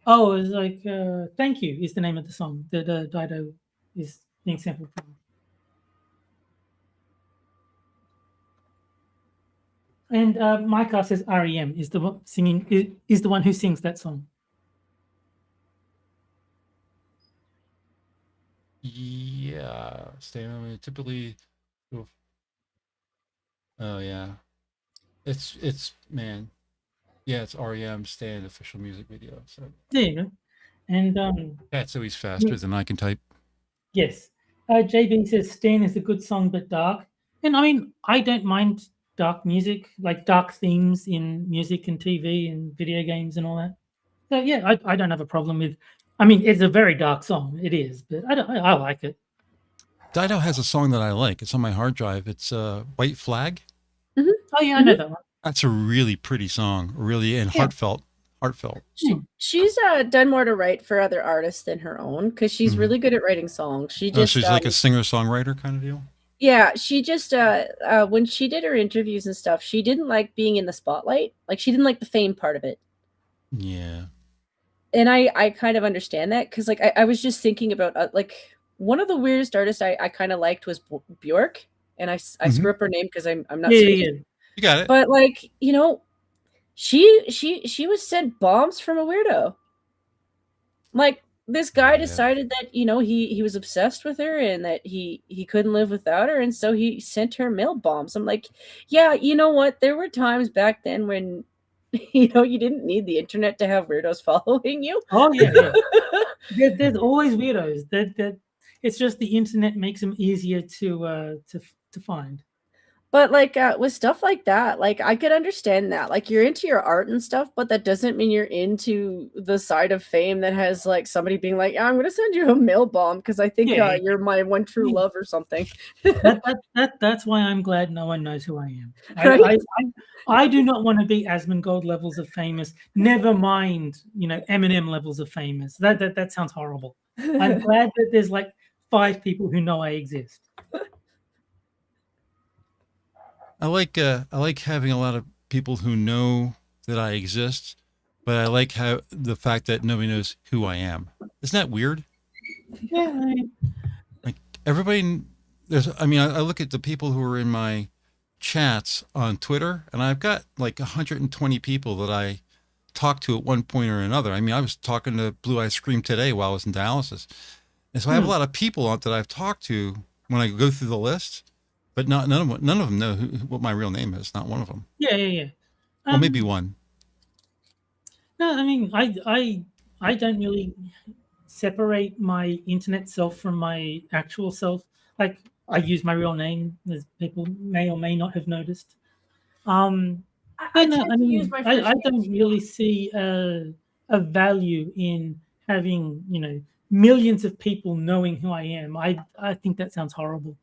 like Thank You is the name of the song that Dido is being sampled from. And Mike says REM is the one singing is the one who sings that song. Yeah, Stan typically. Oh yeah, it's man, yeah, it's REM Stan official music video. So there you go, and that's always faster than I can type. Yes, JB says Stan is a good song but dark, and I mean I don't mind dark music, like dark themes in music and TV and video games and all that. So yeah, I don't have a problem with. I mean, it's a very dark song. It is, but I like it. Dido has a song that I like. It's on my hard drive. It's White Flag. Oh yeah, I know that one. That's a really pretty song, really, and heartfelt. She's done more to write for other artists than her own because she's really good at writing songs. She's like a singer-songwriter kind of deal. Yeah, she just when she did her interviews and stuff, she didn't like being in the spotlight. Like she didn't like the fame part of it. Yeah. And I kind of understand that because like I was just thinking about like one of the weirdest artists I kind of liked was Bjork, and I screw up her name because I'm not. Yeah. You got it. But like you know, she was sent bombs from a weirdo. Like this guy decided that you know he was obsessed with her and that he couldn't live without her, and so he sent her mail bombs. I'm like, yeah, you know what? There were times back then when. You know, you didn't need the internet to have weirdos following you. Oh yeah. There's always weirdos. That it's just the internet makes them easier to find. But like with stuff like that, like I could understand that. Like you're into your art and stuff, but that doesn't mean you're into the side of fame that has like somebody being like, I'm gonna send you a mail bomb because I think you're my one true love or something. That's why I'm glad no one knows who I am. Right? I do not want to be Asmongold levels of famous. Never mind, Eminem levels of famous. That sounds horrible. I'm glad that there's like 5 people who know I exist. I like having a lot of people who know that I exist, but I like the fact that nobody knows who I am. Isn't that weird? Yeah. Like everybody, I look at the people who are in my chats on Twitter, and I've got like 120 people that I talked to at one point or another. I mean, I was talking to Blue Ice Cream today while I was in dialysis. And so I have a lot of people that I've talked to when I go through the list. But none of them know what my real name is. Not one of them. Yeah. Well, maybe one. No, I mean, I don't really separate my internet self from my actual self. Like, I use my real name, as people may or may not have noticed. I don't really see a value in having millions of people knowing who I am. I think that sounds horrible.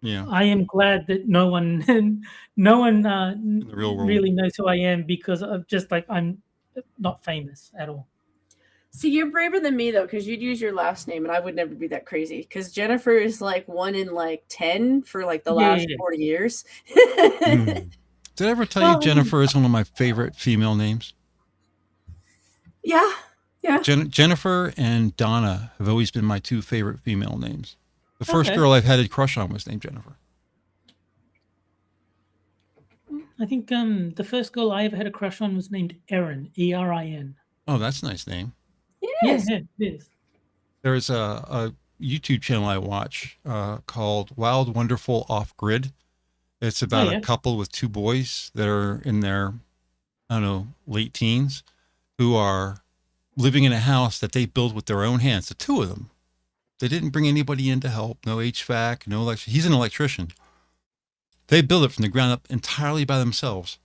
Yeah. I am glad that no one in the real world really knows who I am because of just like I'm not famous at all. See, you're braver than me though, because you'd use your last name, and I would never be that crazy. Because Jennifer is like 1 in like 10 for like the last 40 years. Did I ever tell you Jennifer is one of my favorite female names? Yeah. Jennifer and Donna have always been my 2 favorite female names. The first girl I've had a crush on was named Jennifer. I think the first girl I ever had a crush on was named Erin, E-R-I-N. Oh, that's a nice name. Yes. Yeah, it is. There's a YouTube channel I watch called Wild Wonderful Off Grid. It's about a couple with 2 boys that are in their, late teens, who are living in a house that they build with their own hands. The 2 of them. They didn't bring anybody in to help. No HVAC, no electrician. He's an electrician. They built it from the ground up entirely by themselves.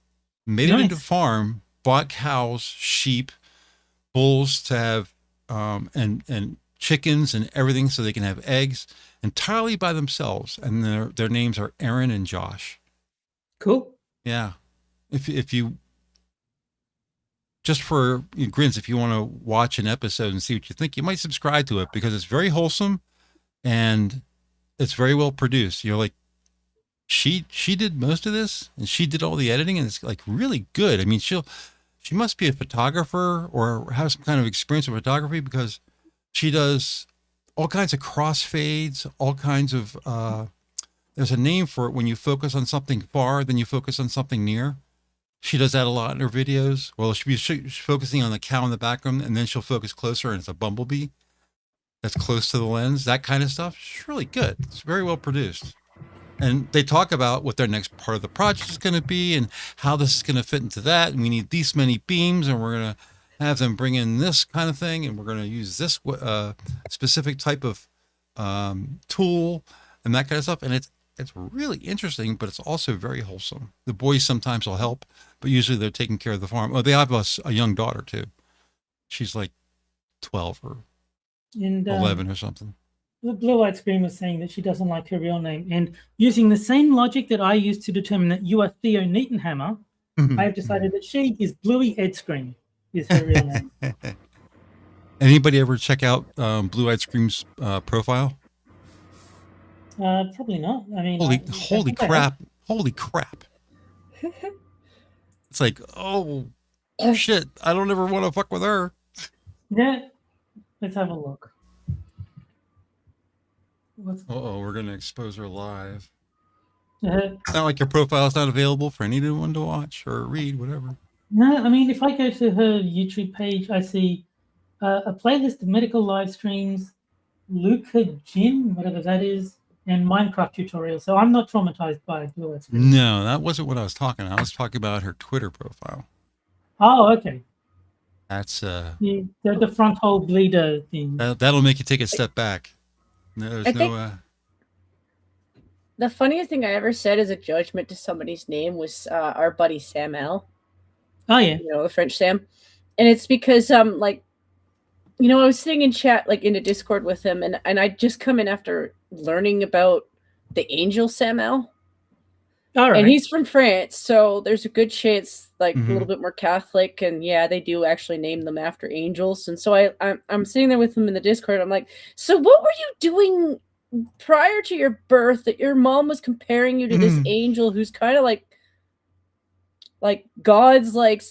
Made it into a farm, bought cows, sheep, bulls to have, and chickens and everything so they can have eggs entirely by themselves. And their names are Aaron and Josh. Cool. Yeah. If you, just for grins, if you want to watch an episode and see what you think, you might subscribe to it because it's very wholesome and it's very well produced. You're like, she did most of this and she did all the editing and it's like really good. I mean, she must be a photographer or have some kind of experience with photography because she does all kinds of crossfades, all kinds of, there's a name for it when you focus on something far, then you focus on something near. She does that a lot in her videos. Well, she's focusing on the cow in the background, and then she'll focus closer, and it's a bumblebee that's close to the lens. That kind of stuff. It's really good. It's very well produced. And they talk about what their next part of the project is going to be and how this is going to fit into that. And we need these many beams, and we're going to have them bring in this kind of thing, and we're going to use this specific type of tool and that kind of stuff. And it's really interesting, but it's also very wholesome. The boys sometimes will help, but usually they're taking care of the farm. Oh, they have a young daughter too. She's like 12 or 11 or something. The Blue-Eyed Scream was saying that she doesn't like her real name. And using the same logic that I used to determine that you are theonetonhammer, I have decided that she is Bluey Ed Scream is her real name. Anybody ever check out Blue-Eyed Scream's profile? Probably not. I mean, holy crap. Holy crap. It's like, oh shit, I don't ever want to fuck with her. Yeah. Let's have a look. We're going to expose her live. It's not like your profile is not available for anyone to watch or read, whatever. No, I mean, if I go to her YouTube page, I see a playlist of medical live streams, Luca Gym, whatever that is, and Minecraft tutorials. So I'm not traumatized by Blue-Eyed Scream. No, that wasn't what I was talking about. I was talking about her Twitter profile. Oh, okay. That's the front hole bleeder thing. That'll make you take a step back. No, there's The funniest thing I ever said as a judgment to somebody's name was our buddy Sam L. Oh yeah. You know, the French Sam. And it's because like, you know, I was sitting in chat, like in a Discord with him, and I'd just come in after learning about the angel Sam L. All right. And he's from France, so there's a good chance, like Mhm. a little bit more Catholic, and yeah, they do actually name them after angels. And so I'm sitting there with him in the Discord. I'm like, so what were you doing prior to your birth that your mom was comparing you to this angel who's kind of like God's like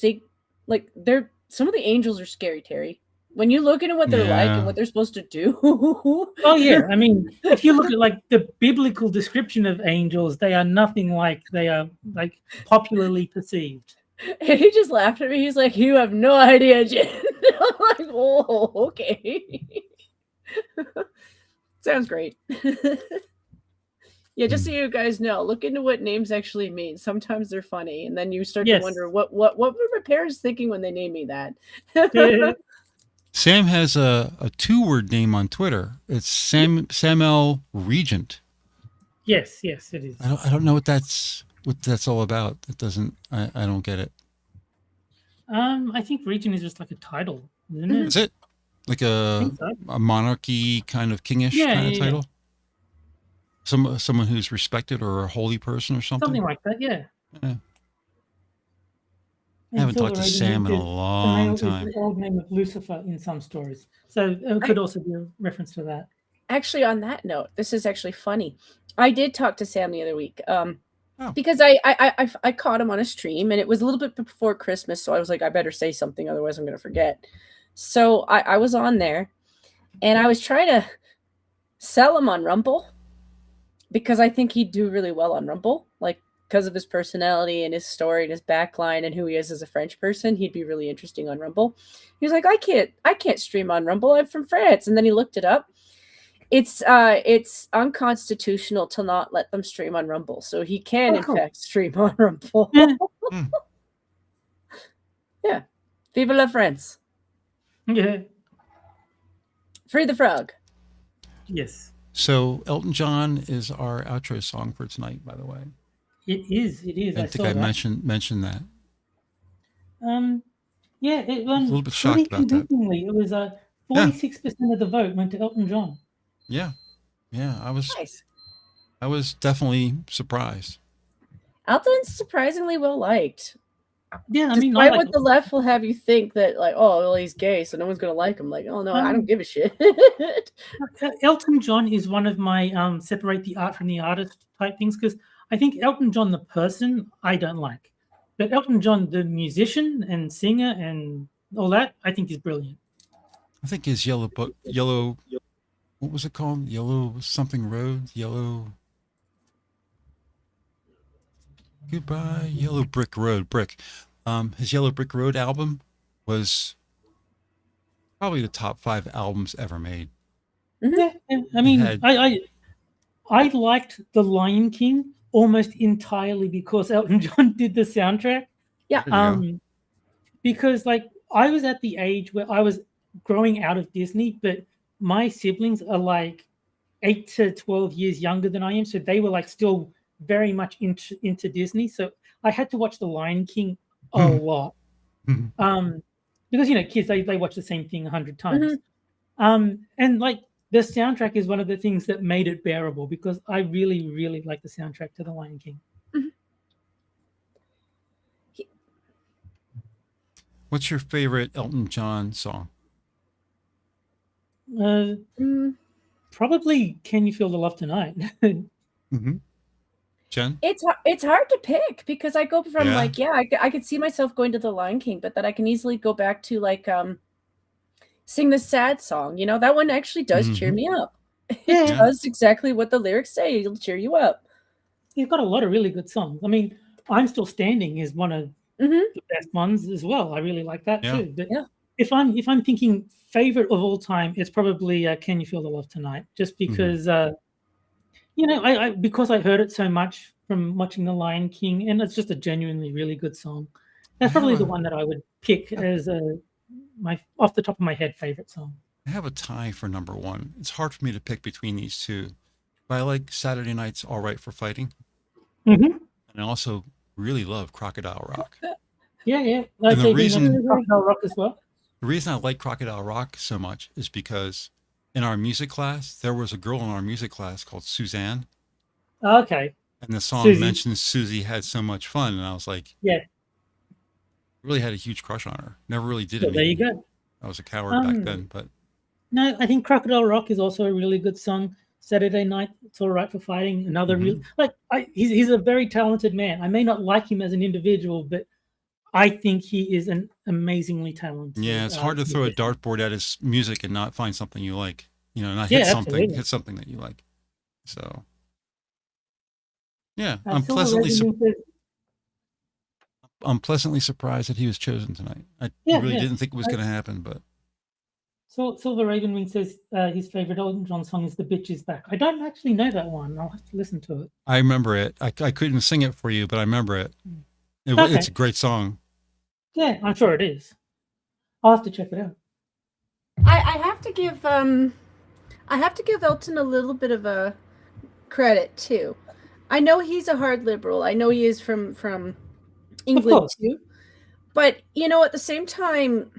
they're some of the angels are scary, Terry. When you look into what they're like and what they're supposed to do. Oh yeah, I mean, if you look at like the biblical description of angels, they are nothing like they are like popularly perceived. And he just laughed at me. He's like, "You have no idea, Jen." I'm like, "Oh, okay." Sounds great. Yeah, just so you guys know, look into what names actually mean. Sometimes they're funny, and then you start to wonder what were my parents thinking when they named me that. Yeah. Sam has a 2-word name on Twitter. It's Sam L. Regent. Yes, it is. I don't know what that's all about. It doesn't. I don't get it. I think Regent is just like a title, isn't it? Is it like a monarchy kind of kingish kind of title? Someone who's respected or a holy person or something. Something like that, yeah. I haven't talked to Sam in a long time. It's the old name of Lucifer in some stories, so it could also be a reference to that. Actually, on that note, this is actually funny. I did talk to Sam the other week because I caught him on a stream, and it was a little bit before Christmas, so I was like, I better say something, otherwise I'm going to forget. So I was on there, and I was trying to sell him on Rumble because I think he'd do really well on Rumble, like because of his personality and his story and his backline and who he is as a French person. He'd be really interesting on Rumble. He was like, I can't stream on Rumble. I'm from France. And then he looked it up. It's unconstitutional to not let them stream on Rumble. So he can, in fact, stream on Rumble. Yeah. Vive la France. Yeah. Free the frog. Yes. So Elton John is our outro song for tonight, by the way. It is. I think I mentioned that. Yeah, it a little bit shocked about that. It was 46% of the vote went to Elton John. Yeah, I was. Nice. I was definitely surprised. Elton's surprisingly well liked. Yeah, I mean, despite what the left will have you think that, like, oh, well, he's gay, so no one's gonna like him. Like, oh no, I don't give a shit. Elton John is one of my separate the art from the artist type things, because I think Elton John the person I don't like, but Elton John the musician and singer and all that I think is brilliant. I think his yellow, what was it called? Yellow something road, yellow. Goodbye, Yellow Brick Road. His Yellow Brick Road album was probably the top 5 albums ever made. Yeah, I mean, I liked The Lion King almost entirely because Elton John did the soundtrack. Yeah. Because like I was at the age where I was growing out of Disney, but my siblings are like 8 to 12 years younger than I am, so they were like still very much into Disney. So I had to watch The Lion King a lot. Because kids they watch the same thing 100 times. And like the soundtrack is one of the things that made it bearable, because I really, really like the soundtrack to The Lion King. What's your favorite Elton John song? Probably Can You Feel the Love Tonight? Jen? It's hard to pick, because I go from I could see myself going to The Lion King, but then I can easily go back to like sing the sad song. That one actually does cheer me up. It does exactly what the lyrics say. It'll cheer you up. He's got a lot of really good songs. I mean, I'm Still Standing is one of the best ones as well. I really like that too. But if I'm thinking favorite of all time, it's probably Can You Feel the Love Tonight, just because because I heard it so much from watching The Lion King, and it's just a genuinely really good song. That's probably the one that I would pick as my off the top of my head favorite song. I have a tie for number 1. It's hard for me to pick between these two, But I like Saturday Night's All Right for Fighting. Mm-hmm. And I also really love Crocodile Rock. Yeah. And the reason Crocodile Rock as well. The reason I like Crocodile Rock so much is because in our music class, there was a girl in our music class called Suzanne. Okay. And the song Susie. mentions Susie had so much fun. And I was like, yeah, really had a huge crush on her. Never really did well, it. there you go. I was a coward back then, but no, I think Crocodile Rock is also a really good song. Saturday Night, It's All Right for Fighting. Another real he's a very talented man. I may not like him as an individual, but I think he is an amazingly talented. Yeah, it's hard to throw a dartboard at his music and not find something you like. You know, not Yeah, hit absolutely. something that you like. So, yeah, Silver Raven I'm pleasantly surprised that he was chosen tonight. I really didn't think it was going to happen, but. So Silver Ravenwing says his favorite Elton John song is "The Bitch Is Back." I don't actually know that one. I'll have to listen to it. I remember it. I couldn't sing it for you, but I remember it. It's a great song. Yeah, I'm sure it is. I'll have to check it out. I have to give Elton a little bit of a credit too. I know he's a hard liberal. I know he is from England too. But you know, at the same time,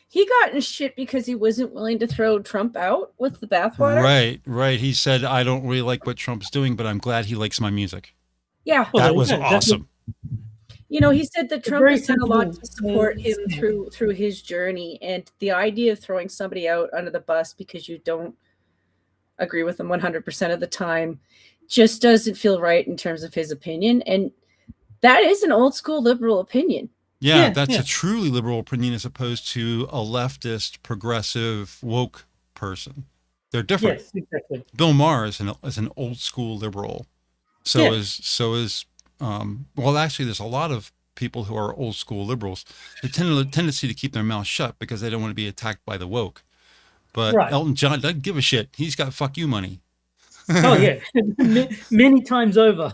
he got in shit because he wasn't willing to throw Trump out with the bathwater. Right. He said, I don't really like what Trump's doing, but I'm glad he likes my music. Yeah. That was awesome. You know, he said that Trump has done a lot to support him through his journey. And the idea of throwing somebody out under the bus because you don't agree with them 100% of the time just doesn't feel right in terms of his opinion. And that is an old school liberal opinion. Yeah, that's a truly liberal opinion as opposed to a leftist, progressive, woke person. They're different. Yes, exactly. Bill Maher is an old school liberal. So is well, actually, there's a lot of people who are old school liberals. They tend to tendency to keep their mouth shut because they don't want to be attacked by the woke. But Elton John doesn't give a shit. He's got fuck you money. Oh yeah, many times over.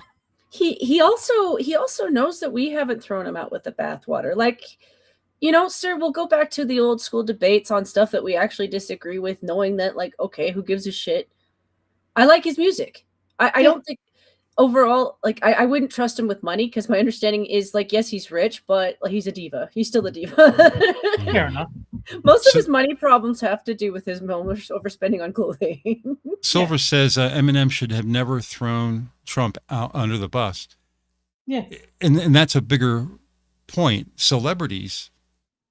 He also knows that we haven't thrown him out with the bathwater. Like, you know, sir, we'll go back to the old school debates on stuff that we actually disagree with, knowing that, like, okay, who gives a shit? I like his music. I don't think overall, like, I wouldn't trust him with money because my understanding is, like, yes, he's rich, but he's a diva. He's still a diva. Fair enough. Most of his money problems have to do with his overspending on clothing. Silver says Eminem should have never thrown Trump out under the bus. Yeah. And that's a bigger point. Celebrities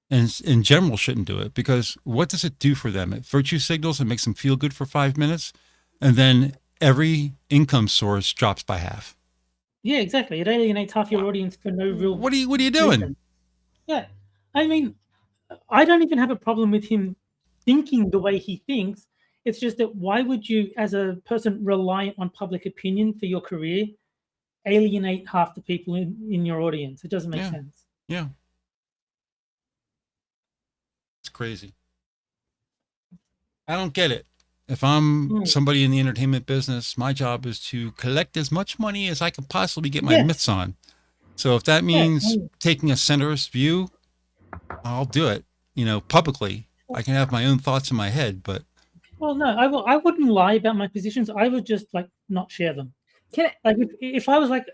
in general shouldn't do it because what does it do for them? It virtue signals and makes them feel good for 5 minutes. And then every income source drops by half. Yeah, exactly. It alienates half your audience for no real. What are you doing? Reason. Yeah. I mean, I don't even have a problem with him thinking the way he thinks. It's just that why would you, as a person reliant on public opinion for your career, alienate half the people in your audience? It doesn't make sense. Yeah. It's crazy. I don't get it. If I'm somebody in the entertainment business, my job is to collect as much money as I can possibly get my mitts on. So if that means taking a centrist view, I'll do it, you know, publicly. I can have my own thoughts in my head, but. Well, no, I wouldn't lie about my positions. I would just like not share them. Like if I was like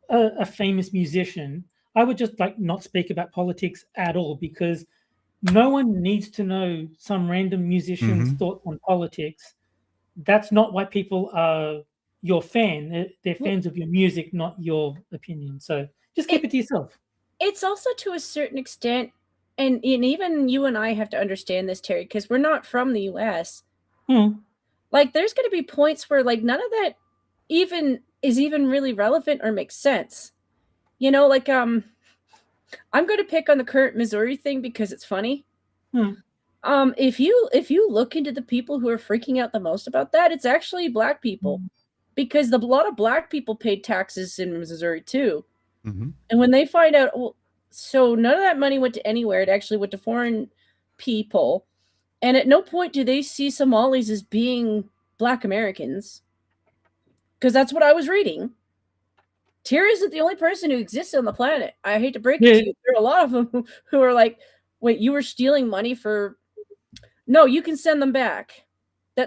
a famous musician, I would just like not speak about politics at all because no one needs to know some random musician's thoughts on politics. That's not why people are your fan. They're fans of your music, not your opinion. So just keep it to yourself. It's also to a certain extent, and even you and I have to understand this, Terry, because we're not from the US. Like there's going to be points where like none of that is even really relevant or makes sense. You know, like I'm going to pick on the current Missouri thing because it's funny. If you look into the people who are freaking out the most about that, it's actually Black people, because a lot of Black people paid taxes in Missouri too. And when they find out, so none of that money went to anywhere. It actually went to foreign people. And at no point do they see Somalis as being Black Americans, because that's what I was reading. Terry isn't the only person who exists on the planet. I hate to break it to you. There are a lot of them who are like, wait, you were stealing money for... No, you can send them back.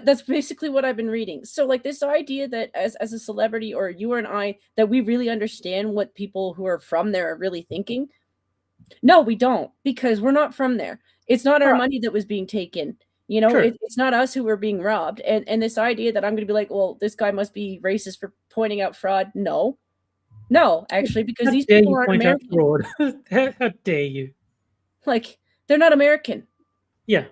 That's basically what I've been reading. So like this idea that as a celebrity, or you and I, that we really understand what people who are from there are really thinking. No, we don't, because we're not from there. It's not our money that was being taken. You know, it's not us who were being robbed. And this idea that I'm going to be like, well, this guy must be racist for pointing out fraud. No, actually, because these people aren't American. Fraud. How dare you? Like, they're not American. Yeah.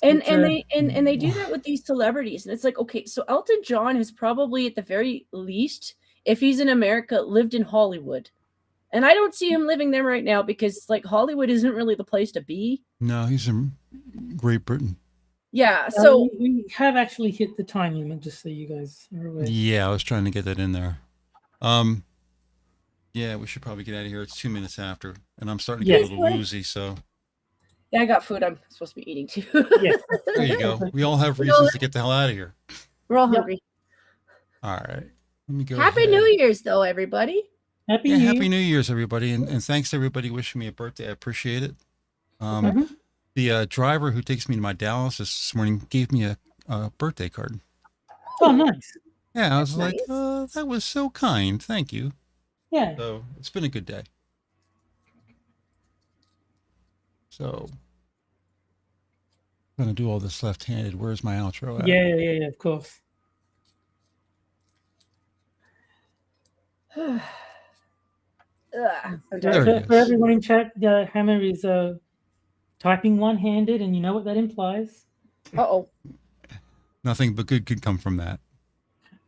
And they do that with these celebrities, and it's like, okay, so Elton John has probably, at the very least, if he's in America, lived in Hollywood, and I don't see him living there right now, because like Hollywood isn't really the place to be. No, he's in Great Britain. Yeah, so we have actually hit the time limit, just so you guys are aware. Yeah, I was trying to get that in there. Yeah, we should probably get out of here. It's 2 minutes after, and I'm starting to get a little woozy, so. Yeah, I got food I'm supposed to be eating too. Yeah. There you go. We all have reasons to get the hell out of here. We're all hungry. All right. Let me go. Happy New Year's, though, everybody. Happy New Year's, everybody. And thanks to everybody wishing me a birthday. I appreciate it. The driver who takes me to my dialysis this morning gave me a birthday card. Oh, nice. Yeah, I was like, that was so kind. Thank you. Yeah. So it's been a good day. So I'm going to do all this left-handed. Where's my outro at? Yeah, of course. There For everyone in chat, Hammer is typing one-handed, and you know what that implies. Uh-oh. Nothing but good could come from that.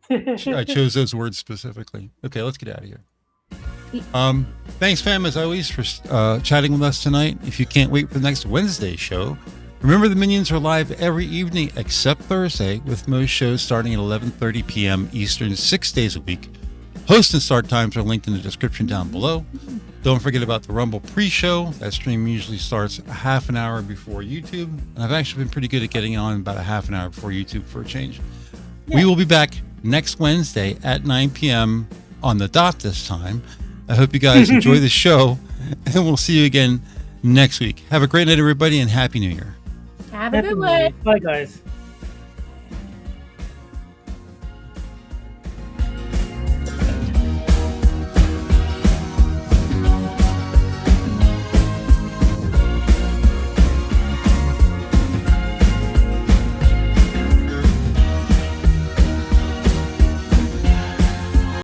I chose those words specifically. Okay, let's get out of here. Thanks, fam, as always, for chatting with us tonight. If you can't wait for the next Wednesday show, remember the Minions are live every evening except Thursday, with most shows starting at 11:30 p.m. Eastern, 6 days a week. Host and start times are linked in the description down below. Don't forget about the Rumble pre-show. That stream usually starts a half an hour before YouTube, and I've actually been pretty good at getting on about a half an hour before YouTube for a change. Yeah. We will be back next Wednesday at 9 p.m. on the dot this time. I hope you guys enjoy the show, and we'll see you again next week. Have a great night, everybody, and Happy New Year. Have a good one. Bye, guys.